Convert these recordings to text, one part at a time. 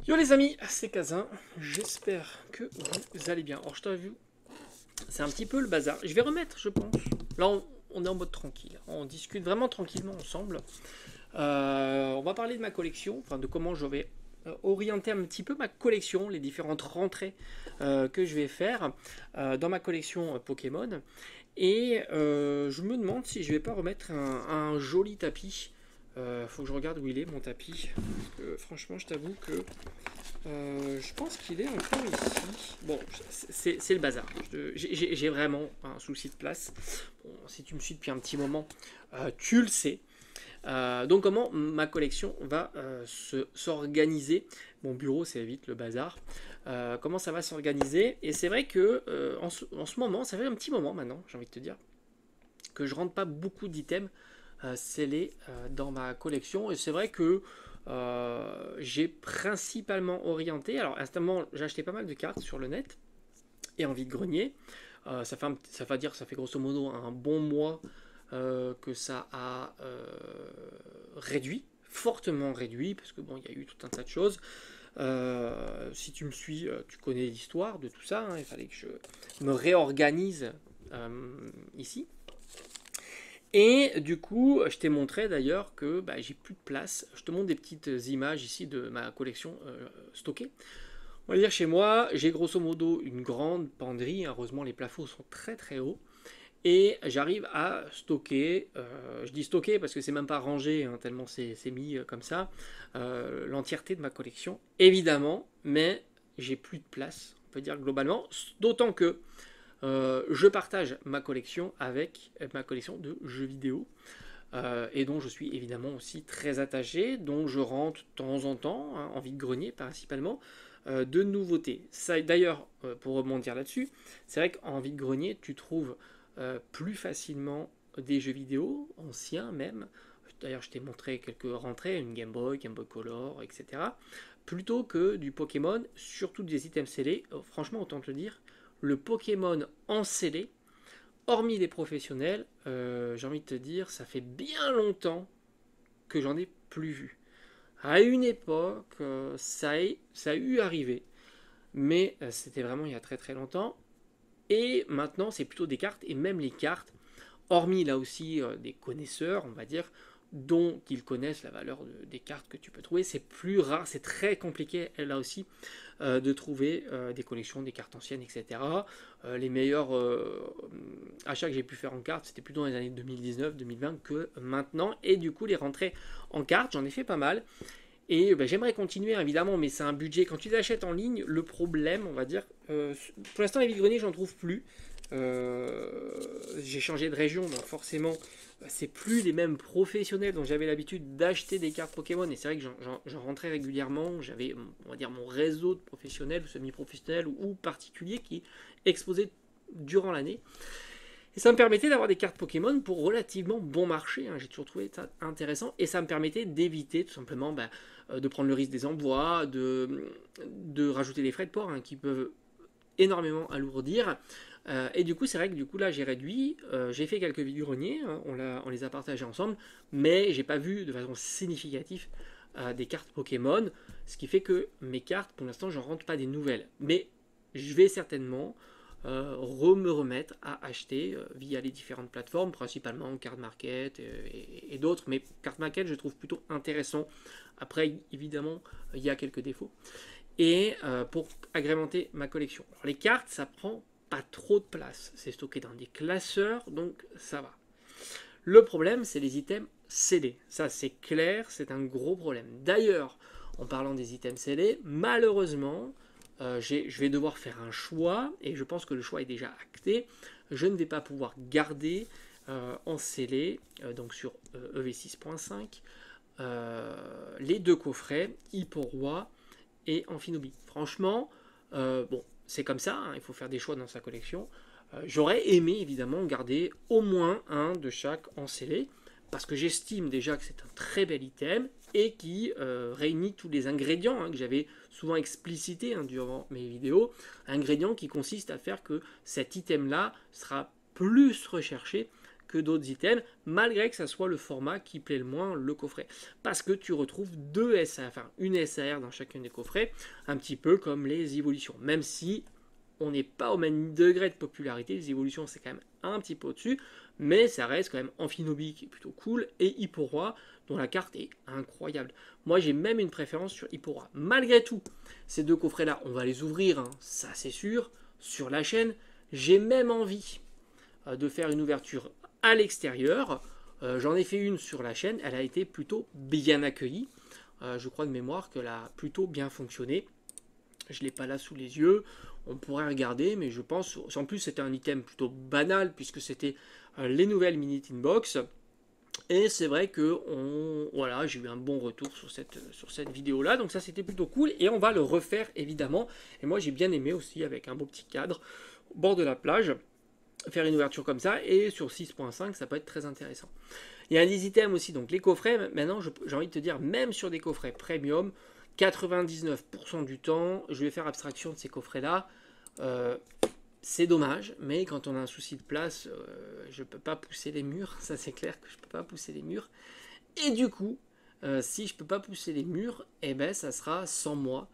Yo les amis, c'est Kazin, j'espère que vous allez bien. Alors je t'avoue, c'est un petit peu le bazar. Je vais remettre, je pense. Là on est en mode tranquille, on discute vraiment tranquillement ensemble. On va parler de ma collection, enfin de comment je vais orienter un petit peu ma collection, les différentes rentrées que je vais faire dans ma collection Pokémon. Et je me demande si je vais pas remettre un joli tapis. Faut que je regarde où il est mon tapis. Parce que, franchement, je t'avoue que je pense qu'il est encore ici. Bon, c'est le bazar. J'ai vraiment un souci de place. Bon, si tu me suis depuis un petit moment, tu le sais. Donc comment ma collection va s'organiser. Mon bureau, c'est vite le bazar. Comment ça va s'organiser. Et c'est vrai que en ce moment, ça fait un petit moment maintenant, j'ai envie de te dire, que je rentre pas beaucoup d'items scellés dans ma collection. Et c'est vrai que j'ai principalement orienté. Alors, instamment, j'ai acheté pas mal de cartes sur le net et en vide-grenier. Ça fait grosso modo un bon mois que ça a réduit, fortement réduit, parce que bon, il y a eu tout un tas de choses. Si tu me suis, tu connais l'histoire de tout ça. Hein, il fallait que je me réorganise ici. Et du coup, je t'ai montré d'ailleurs que bah, j'ai plus de place. Je te montre des petites images ici de ma collection stockée. On va dire chez moi, j'ai grosso modo une grande penderie. Heureusement, les plafonds sont très très hauts. Et j'arrive à stocker, je dis stocker parce que c'est même pas rangé, hein, tellement c'est mis comme ça, l'entièreté de ma collection, évidemment, mais j'ai plus de place, on peut dire globalement, d'autant que je partage ma collection avec ma collection de jeux vidéo, et dont je suis évidemment aussi très attaché, dont je rentre de temps en temps, hein, en vide-grenier principalement, de nouveautés. D'ailleurs, pour rebondir là-dessus, c'est vrai qu'en vide-grenier, tu trouves plus facilement des jeux vidéo, anciens même. D'ailleurs, je t'ai montré quelques rentrées, une Game Boy Color, etc. Plutôt que du Pokémon, surtout des items scellés. Franchement, autant te le dire, le Pokémon en scellé, hormis les professionnels, j'ai envie de te dire, ça fait bien longtemps que j'en ai plus vu. À une époque, ça a eu arrivé, mais c'était vraiment il y a très très longtemps. Et maintenant, c'est plutôt des cartes, et même les cartes, hormis là aussi des connaisseurs, on va dire, dont ils connaissent la valeur des cartes que tu peux trouver, c'est plus rare, c'est très compliqué là aussi de trouver des collections, des cartes anciennes, etc. Les meilleurs achats que j'ai pu faire en cartes, c'était plutôt dans les années 2019-2020 que maintenant, et du coup les rentrées en cartes, j'en ai fait pas mal. Et ben, j'aimerais continuer évidemment, mais c'est un budget. Quand tu les achètes en ligne, le problème, on va dire, pour l'instant les vide-greniers, j'en trouve plus. J'ai changé de région, donc forcément, c'est plus les mêmes professionnels dont j'avais l'habitude d'acheter des cartes Pokémon. Et c'est vrai que j'en rentrais régulièrement. J'avais, on va dire, mon réseau de professionnels, semi-professionnels ou particuliers qui exposaient durant l'année. Et ça me permettait d'avoir des cartes Pokémon pour relativement bon marché. Hein. J'ai toujours trouvé ça intéressant. Et ça me permettait d'éviter tout simplement de prendre le risque des envois, de rajouter des frais de port hein, qui peuvent énormément alourdir. Et du coup, c'est vrai que du coup, là, j'ai réduit. J'ai fait quelques vide-greniers. Hein, on les a partagés ensemble. Mais j'ai pas vu de façon significative des cartes Pokémon. Ce qui fait que mes cartes, pour l'instant, j'en rentre pas des nouvelles. Mais je vais certainement me remettre à acheter via les différentes plateformes, principalement Card Market et d'autres. Mais Card Market, je trouve plutôt intéressant. Après, évidemment, il y a quelques défauts. Et pour agrémenter ma collection. Alors, les cartes, ça prend pas trop de place. C'est stocké dans des classeurs, donc ça va. Le problème, c'est les items scellés. Ça, c'est clair, c'est un gros problème. D'ailleurs, en parlant des items scellés, malheureusement, je vais devoir faire un choix, et je pense que le choix est déjà acté. Je ne vais pas pouvoir garder en scellé, donc sur EV6.5, les deux coffrets, Hipporoi et Amphinobi. Franchement, bon, c'est comme ça, hein, il faut faire des choix dans sa collection. J'aurais aimé évidemment garder au moins un de chaque en scellé, parce que j'estime déjà que c'est un très bel item et qui réunit tous les ingrédients hein, que j'avais souvent explicités hein, durant mes vidéos. Ingrédients qui consistent à faire que cet item-là sera plus recherché que d'autres items, malgré que ça soit le format qui plaît le moins, le coffret. Parce que tu retrouves deux SAR, enfin une SAR dans chacun des coffrets, un petit peu comme les évolutions. Même si on n'est pas au même degré de popularité, les évolutions c'est quand même un petit peu au-dessus, mais ça reste quand même Amphinobi qui est plutôt cool, et Hipporoi, dont la carte est incroyable. Moi j'ai même une préférence sur Hipporoi. Malgré tout, ces deux coffrets-là, on va les ouvrir, hein, ça c'est sûr, sur la chaîne. J'ai même envie de faire une ouverture à l'extérieur. J'en ai fait une sur la chaîne, elle a été plutôt bien accueillie. Je crois de mémoire qu'elle a plutôt bien fonctionné. Je ne l'ai pas là sous les yeux, on pourrait regarder, mais je pense, en plus c'était un item plutôt banal, puisque c'était les nouvelles Mini Tin Box. Et c'est vrai que voilà, j'ai eu un bon retour sur cette vidéo-là, donc ça c'était plutôt cool, et on va le refaire évidemment. Et moi j'ai bien aimé aussi, avec un beau petit cadre, au bord de la plage, faire une ouverture comme ça, et sur 6.5 ça peut être très intéressant. Il y a des items aussi, donc les coffrets, maintenant j'ai envie de te dire, même sur des coffrets premium, 99% du temps, je vais faire abstraction de ces coffrets-là. C'est dommage, mais quand on a un souci de place, je ne peux pas pousser les murs, ça c'est clair que je ne peux pas pousser les murs. Et du coup, si je ne peux pas pousser les murs, eh ben, ça sera sans moi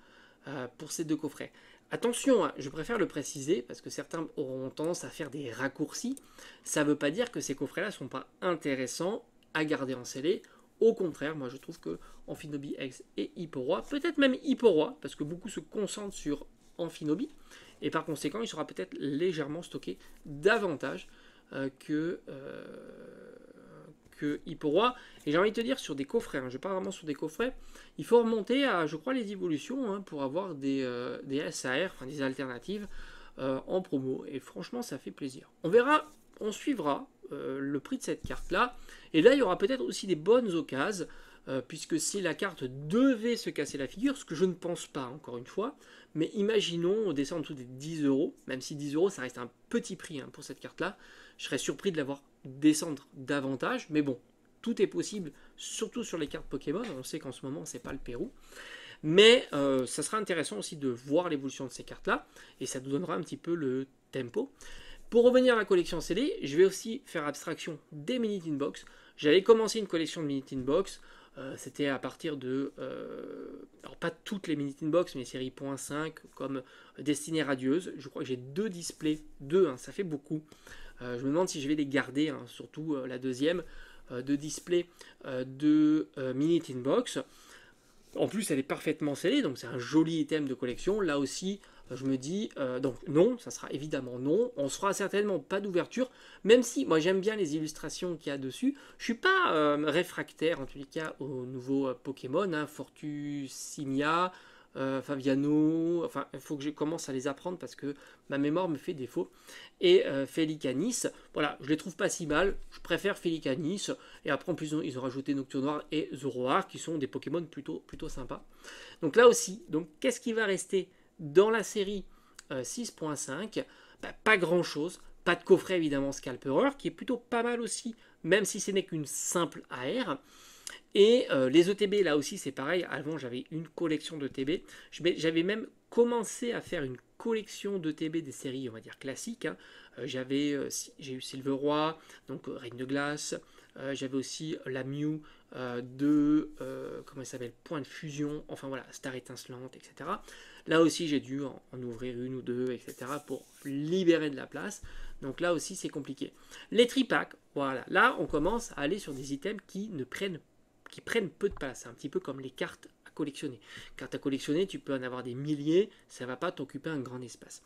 pour ces deux coffrets. Attention, hein, je préfère le préciser, parce que certains auront tendance à faire des raccourcis. Ça ne veut pas dire que ces coffrets-là ne sont pas intéressants à garder en scellé. Au contraire, moi je trouve que Amphinobi X et Hipporoi, peut-être même Hipporoi, parce que beaucoup se concentrent sur Amphinobi, et par conséquent il sera peut-être légèrement stocké davantage que Hipporoi. Et j'ai envie de te dire, sur des coffrets, hein, je parle vraiment sur des coffrets, il faut remonter à, je crois, les évolutions, hein, pour avoir des SAR, enfin des alternatives en promo, et franchement ça fait plaisir. On verra, on suivra le prix de cette carte là, et là il y aura peut-être aussi des bonnes occasions, puisque si la carte devait se casser la figure, ce que je ne pense pas encore une fois, mais imaginons on descend en dessous des 10 euros, même si 10 euros ça reste un petit prix, hein, pour cette carte là, je serais surpris de la voir descendre davantage, mais bon, tout est possible, surtout sur les cartes Pokémon, on sait qu'en ce moment c'est pas le Pérou. Mais ça sera intéressant aussi de voir l'évolution de ces cartes là, et ça nous donnera un petit peu le tempo. Pour revenir à la collection CD, je vais aussi faire abstraction des Mini Tin Box. J'avais commencé une collection de Mini Tin Box, c'était à partir de, alors pas toutes les Mini Tin Box, mais série .5, comme Destinée Radieuse. Je crois que j'ai deux displays, deux, hein, ça fait beaucoup. Je me demande si je vais les garder, hein, surtout la deuxième, de display de Mini Tin Box. En plus, elle est parfaitement scellée, donc c'est un joli item de collection. Là aussi, je me dis, donc non, ça sera évidemment non. On ne fera certainement pas d'ouverture, même si moi j'aime bien les illustrations qu'il y a dessus. Je ne suis pas réfractaire, en tous les cas, aux nouveaux Pokémon, hein, Fortusinia, Faviano, enfin, il faut que je commence à les apprendre parce que ma mémoire me fait défaut. Et Felicanis, voilà, je les trouve pas si mal, je préfère Felicanis, et après en plus ils ont rajouté Nocturnoir et Zoroark qui sont des Pokémon plutôt sympas. Donc là aussi, donc qu'est-ce qui va rester dans la série 6.5? Bah, pas grand chose, pas de coffret évidemment Scalperer, qui est plutôt pas mal aussi, même si ce n'est qu'une simple AR. Et les ETB, là aussi, c'est pareil. Avant, j'avais une collection d'ETB. J'avais même commencé à faire une collection d'ETB des séries, on va dire, classiques, hein. J'ai eu Silveroy, donc Reine de Glace. J'avais aussi la Mew comment elle s'appelle, Point de Fusion. Enfin voilà, Star Étincelante, etc. Là aussi, j'ai dû en ouvrir une ou deux, etc. pour libérer de la place. Donc là aussi, c'est compliqué. Les tripacks, voilà. Là, on commence à aller sur des items qui prennent peu de place. C'est un petit peu comme les cartes à collectionner. Cartes à collectionner, tu peux en avoir des milliers, ça ne va pas t'occuper un grand espace.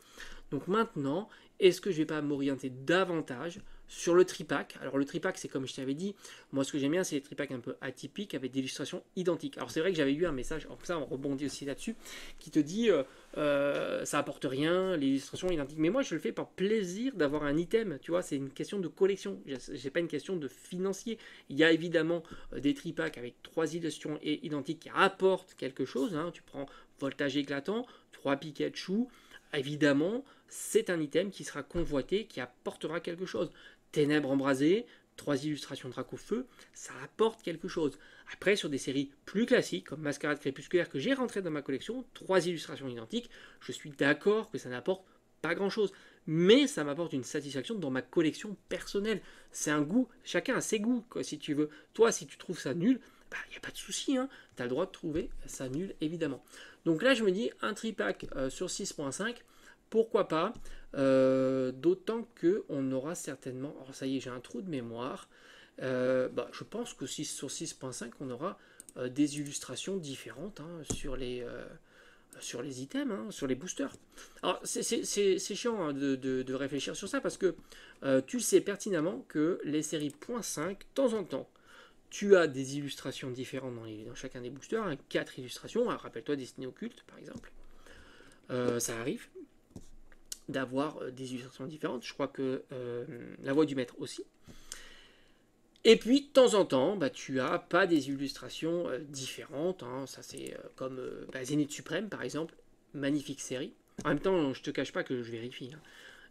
Donc maintenant, est-ce que je ne vais pas m'orienter davantage sur le tripack? Alors le tripack, c'est comme je t'avais dit, moi ce que j'aime bien, c'est les tripacks un peu atypiques avec des illustrations identiques. Alors c'est vrai que j'avais eu un message, alors ça on rebondit aussi là-dessus, qui te dit ça apporte rien, les illustrations identiques. Mais moi je le fais par plaisir d'avoir un item, tu vois, c'est une question de collection, c'est pas une question de financier. Il y a évidemment des tripacks avec 3 illustrations identiques qui apportent quelque chose, hein. Tu prends Voltage éclatant, 3 Pikachu, évidemment, c'est un item qui sera convoité, qui apportera quelque chose. Ténèbres embrasées, 3 illustrations Dracofeu, ça apporte quelque chose. Après, sur des séries plus classiques, comme Mascarade Crépusculaire, que j'ai rentré dans ma collection, 3 illustrations identiques, je suis d'accord que ça n'apporte pas grand chose. mais ça m'apporte une satisfaction dans ma collection personnelle. C'est un goût, chacun a ses goûts, quoi, si tu veux. Toi, si tu trouves ça nul, bah, il n'y a pas de souci, hein. Tu as le droit de trouver ça nul, évidemment. Donc là, je me dis, un tripack sur 6.5, pourquoi pas, d'autant qu'on aura certainement, alors ça y est, j'ai un trou de mémoire, bah, je pense que sur 6.5, on aura des illustrations différentes, hein, sur les items, hein, sur les boosters. Alors, c'est chiant, hein, de réfléchir sur ça parce que tu sais pertinemment que les séries .5, de temps en temps, tu as des illustrations différentes dans chacun des boosters, hein, 4 illustrations. Rappelle-toi Destinée Occulte, par exemple. Ça arrive d'avoir des illustrations différentes. Je crois que La Voix du Maître aussi. Et puis, de temps en temps, bah, tu as pas des illustrations différentes, hein. Ça, c'est comme Zénith Suprême, par exemple. Magnifique série. En même temps, je te cache pas que je vérifie, hein.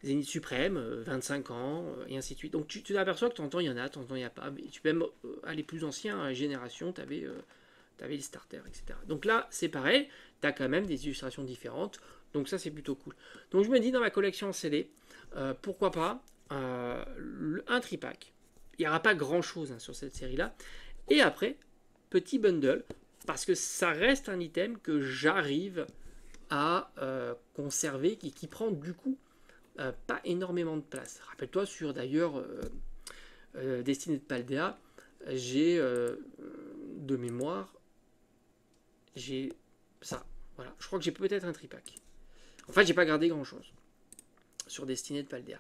Zénith Suprême, 25 ans, et ainsi de suite. Donc, tu t'aperçois que de temps en temps, il y en a, de temps en temps, il n'y a pas. Mais tu peux même aller plus ancien, génération, tu avais les starters, etc. Donc là, c'est pareil. Tu as quand même des illustrations différentes. Donc, ça, c'est plutôt cool. Donc, je me dis, dans ma collection CD, pourquoi pas un tripack. Il n'y aura pas grand chose, hein, sur cette série-là. Et après, petit bundle, parce que ça reste un item que j'arrive à conserver, qui prend du coup pas énormément de place. Rappelle-toi sur d'ailleurs Destinée de Paldea, j'ai de mémoire, j'ai ça. Voilà, je crois que j'ai peut-être un tripack. En fait, j'ai pas gardé grand-chose sur Destinée de Paldea.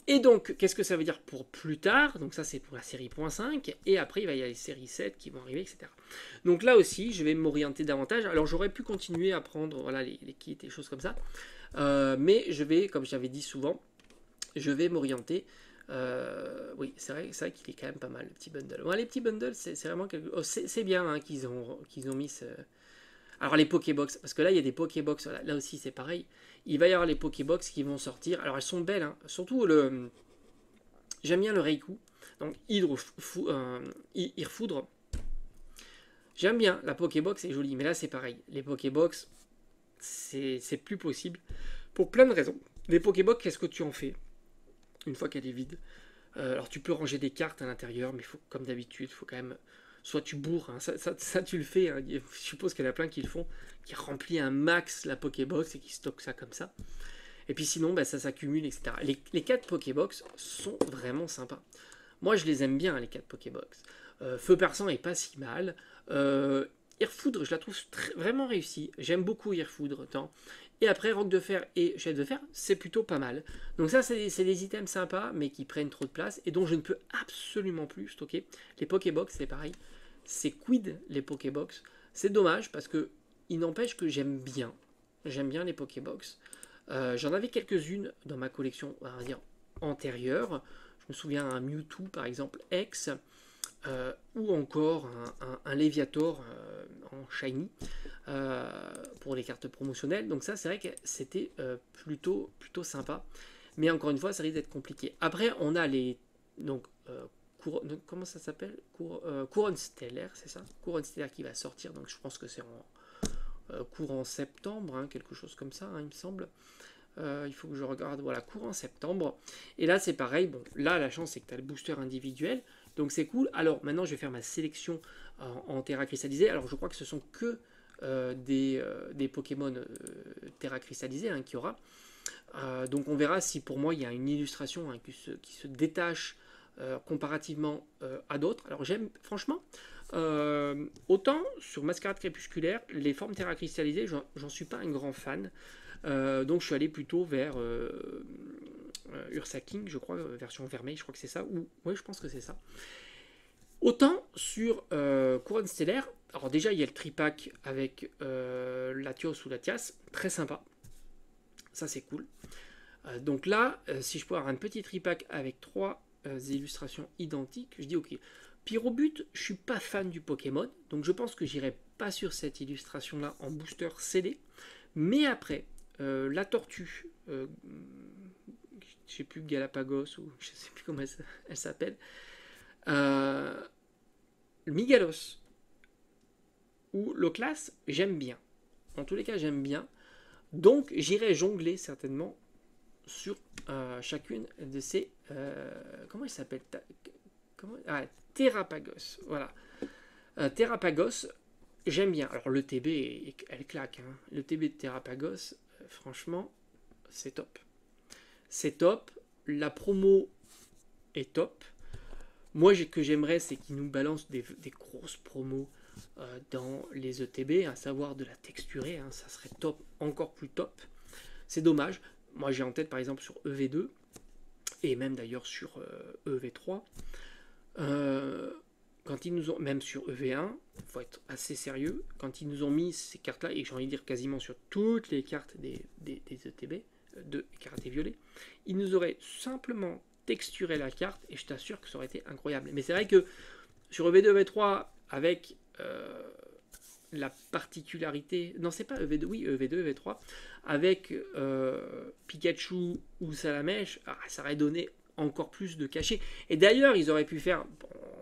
Et donc, qu'est-ce que ça veut dire pour plus tard? Donc ça, c'est pour la série .5. Et après, il va y avoir les séries 7 qui vont arriver, etc. Donc là aussi, je vais m'orienter davantage. Alors, j'aurais pu continuer à prendre, voilà, les kits et choses comme ça. Mais je vais, comme j'avais dit souvent, je vais m'orienter. Oui, c'est vrai qu'il est quand même pas mal, le petit bundle. Ouais, les petits bundles, c'est vraiment quelque... Oh, c'est bien, hein, qu'ils ont mis ce... Alors les Pokébox, parce que là il y a des Pokébox, là aussi c'est pareil. Il va y avoir les Pokébox qui vont sortir. Alors elles sont belles, hein. Surtout j'aime bien le Reiku. Donc Irfoudre. J'aime bien, la Pokébox est jolie, mais là c'est pareil. Les Pokébox, c'est plus possible. Pour plein de raisons. Les Pokébox, qu'est-ce que tu en fais une fois qu'elle est vide? Alors tu peux ranger des cartes à l'intérieur, mais comme d'habitude, il faut quand même... Soit tu bourres, hein, ça tu le fais, hein. Je suppose qu'il y en a plein qui le font, qui remplit un max la Pokébox et qui stocke ça comme ça. Et puis sinon, bah, ça s'accumule, etc. Les 4 Pokébox sont vraiment sympas. Moi, je les aime bien, les 4 Pokébox. Feu perçant est pas si mal. Irfoudre, je la trouve vraiment réussie. J'aime beaucoup Irfoudre. Et après, Roc de Fer et Chef de Fer, c'est plutôt pas mal. Donc ça, c'est des items sympas, mais qui prennent trop de place et dont je ne peux absolument plus stocker. Les Pokébox, c'est pareil. C'est quid, les Pokébox. C'est dommage, parce que il n'empêche que j'aime bien. J'aime bien les Pokébox. J'en avais quelques-unes dans ma collection, on va dire, antérieure. Je me souviens un Mewtwo, par exemple, X, ou encore un Léviator en Shiny. Pour les cartes promotionnelles. Donc ça, c'est vrai que c'était plutôt sympa. Mais encore une fois, ça risque d'être compliqué. Après, on a les... Donc, comment ça s'appelle? Couronne stellaire, c'est ça? Couronne stellaire qui va sortir. Donc je pense que c'est en courant septembre, hein, quelque chose comme ça, hein, il me semble. Il faut que je regarde. Voilà, courant septembre. Et là, c'est pareil. Bon, là, la chance, c'est que tu as le booster individuel. Donc c'est cool. Alors, maintenant, je vais faire ma sélection en terra cristallisé. Alors, je crois que ce sont que des Pokémon Terra cristallisé, hein, qu'il y aura. Donc on verra si pour moi il y a une illustration, hein, qui se détache comparativement à d'autres. Alors j'aime franchement, autant sur Mascarade Crépusculaire, les formes Terra cristallisées, j'en suis pas un grand fan. Donc je suis allé plutôt vers Ursa King, je crois, version vermeille, je crois que c'est ça. Ou ouais, je pense que c'est ça. Autant sur Couronne Stellaire, alors déjà il y a le tripack avec Latios ou Latias, très sympa, ça c'est cool. Donc là, si je peux avoir un petit tripack avec 3 illustrations identiques, je dis ok. Pyrobut, je suis pas fan du Pokémon, donc je pense que j'irai pas sur cette illustration là en booster CD, mais après, la tortue, je sais plus, Galapagos, ou je sais plus comment elle s'appelle, Migalos ou Loclas, j'aime bien. En tous les cas, j'aime bien. Donc, j'irai jongler certainement sur chacune de ces... comment il s'appelle Terrapagos. Voilà. Terrapagos, j'aime bien. Alors le TB, elle claque. Hein. Le TB de Terrapagos, franchement, c'est top. C'est top. La promo est top. Moi, que j'aimerais, c'est qu'ils nous balancent des grosses promos dans les ETB, à savoir de la texturée. Hein, ça serait top, encore plus top. C'est dommage. Moi, j'ai en tête, par exemple, sur EV2, et même d'ailleurs sur EV3, quand ils nous ont, même sur EV1, il faut être assez sérieux, quand ils nous ont mis ces cartes-là, et j'ai envie de dire quasiment sur toutes les cartes des ETB, de karaté violet, ils nous auraient simplement texturé la carte, et je t'assure que ça aurait été incroyable. Mais c'est vrai que sur EV2, EV3, avec la particularité, non c'est pas EV2, oui EV2, EV3, avec Pikachu ou Salamèche, ça aurait donné encore plus de cachet. Et d'ailleurs, ils auraient pu faire,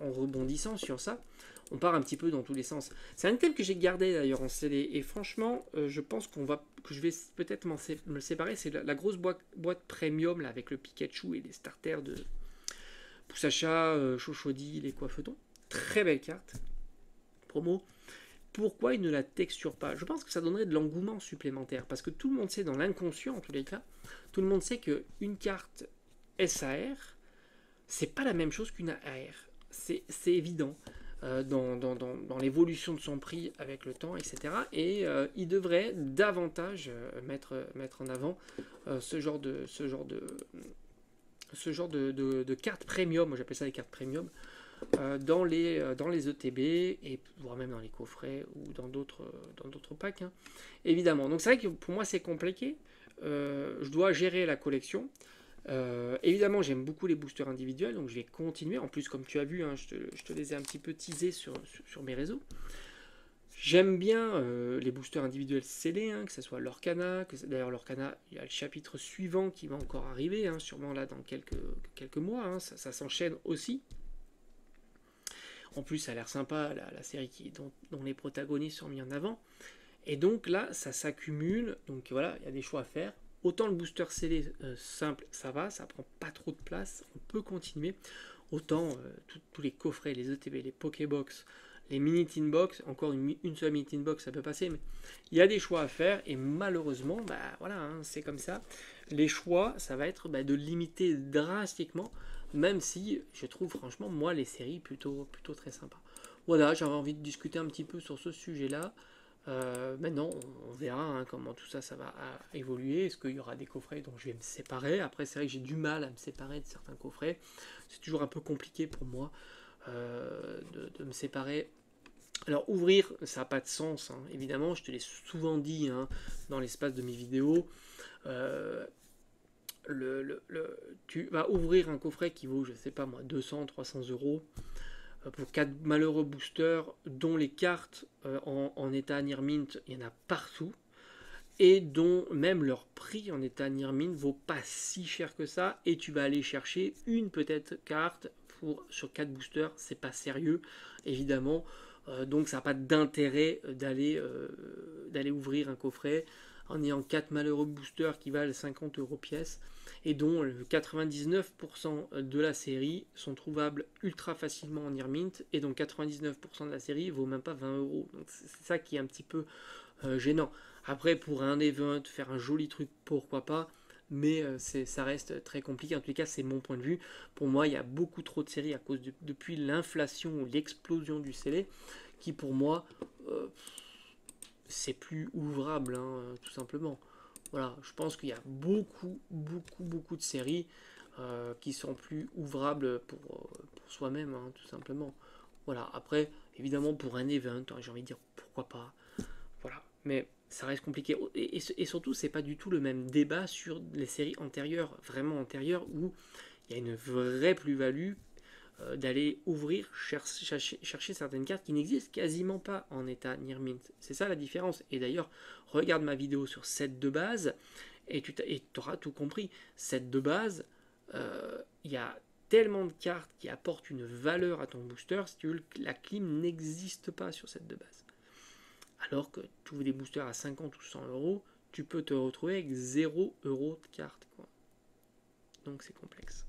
en rebondissant sur ça, on part un petit peu dans tous les sens. C'est un thème que j'ai gardé d'ailleurs en CD, et franchement, je pense que je vais peut-être me le séparer. C'est la grosse boîte premium là, avec le Pikachu et les starters de Poussacha, Chochodi, les Coiffetons. Très belle carte. Promo. Pourquoi ils ne la texturent pas? Je pense que ça donnerait de l'engouement supplémentaire, parce que tout le monde sait, dans l'inconscient en tous les cas, tout le monde sait qu'une carte SAR, c'est pas la même chose qu'une AR. C'est évident dans l'évolution de son prix avec le temps, etc. Et il devrait davantage mettre en avant ce genre de cartes premium. Moi j'appelle ça des cartes premium. Dans les ETB et voire même dans les coffrets ou dans d'autres packs, hein, évidemment. Donc c'est vrai que pour moi c'est compliqué. Je dois gérer la collection. Évidemment, j'aime beaucoup les boosters individuels, donc je vais continuer. En plus, comme tu as vu, hein, je te les ai un petit peu teasés sur mes réseaux. J'aime bien les boosters individuels scellés, hein, que ce soit l'Orcana. D'ailleurs, l'Orcana, il y a le chapitre suivant qui va encore arriver, hein, sûrement là dans quelques mois. Hein, ça s'enchaîne aussi. En plus, ça a l'air sympa, la série dont les protagonistes sont mis en avant. Et donc là, ça s'accumule. Donc voilà, il y a des choix à faire. Autant le booster scellé simple, ça va, ça prend pas trop de place, on peut continuer. Autant tous les coffrets, les ETB, les Pokébox, les mini tin box, encore une seule mini tin box, ça peut passer, mais il y a des choix à faire et malheureusement, bah voilà, hein, c'est comme ça. Les choix, ça va être de limiter drastiquement, même si je trouve franchement, moi, les séries plutôt très sympas. Voilà, j'avais envie de discuter un petit peu sur ce sujet-là. Maintenant, on verra hein, comment tout ça va évoluer. Est-ce qu'il y aura des coffrets dont je vais me séparer? Après, c'est vrai que j'ai du mal à me séparer de certains coffrets. C'est toujours un peu compliqué pour moi de me séparer. Alors, ouvrir, ça n'a pas de sens. Hein. Évidemment, je te l'ai souvent dit hein, dans l'espace de mes vidéos. Tu vas ouvrir un coffret qui vaut, je sais pas moi, 200, 300 euros. Pour 4 malheureux boosters dont les cartes en état near mint, il y en a partout et dont même leur prix en état near mint vaut pas si cher que ça et tu vas aller chercher une peut-être carte sur 4 boosters, c'est pas sérieux évidemment, donc ça n'a pas d'intérêt d'aller ouvrir un coffret en ayant 4 malheureux boosters qui valent 50 euros pièce et dont 99% de la série sont trouvables ultra facilement en Earmint et donc 99% de la série vaut même pas 20 euros. Donc c'est ça qui est un petit peu gênant. Après, pour un event, faire un joli truc, pourquoi pas, mais ça reste très compliqué. En tout cas, c'est mon point de vue. Pour moi, il y a beaucoup trop de séries à cause depuis l'inflation ou l'explosion du scellé qui, pour moi, c'est plus ouvrable, hein, tout simplement. Voilà, je pense qu'il y a beaucoup de séries qui sont plus ouvrables pour soi-même, hein, tout simplement. Voilà, après, évidemment, pour un event, hein, j'ai envie de dire pourquoi pas. Voilà, mais ça reste compliqué. Et surtout, c'est pas du tout le même débat sur les séries antérieures, vraiment antérieures, où il y a une vraie plus-value d'aller ouvrir, chercher certaines cartes qui n'existent quasiment pas en état near mint. C'est ça la différence. Et d'ailleurs, regarde ma vidéo sur set de base et tu auras tout compris. Set de base, il y a tellement de cartes qui apportent une valeur à ton booster, si tu veux, la clim n'existe pas sur set de base. Alors que tu ouvres des boosters à 50 ou 100 euros, tu peux te retrouver avec 0 euros de carte, quoi. donc c'est complexe.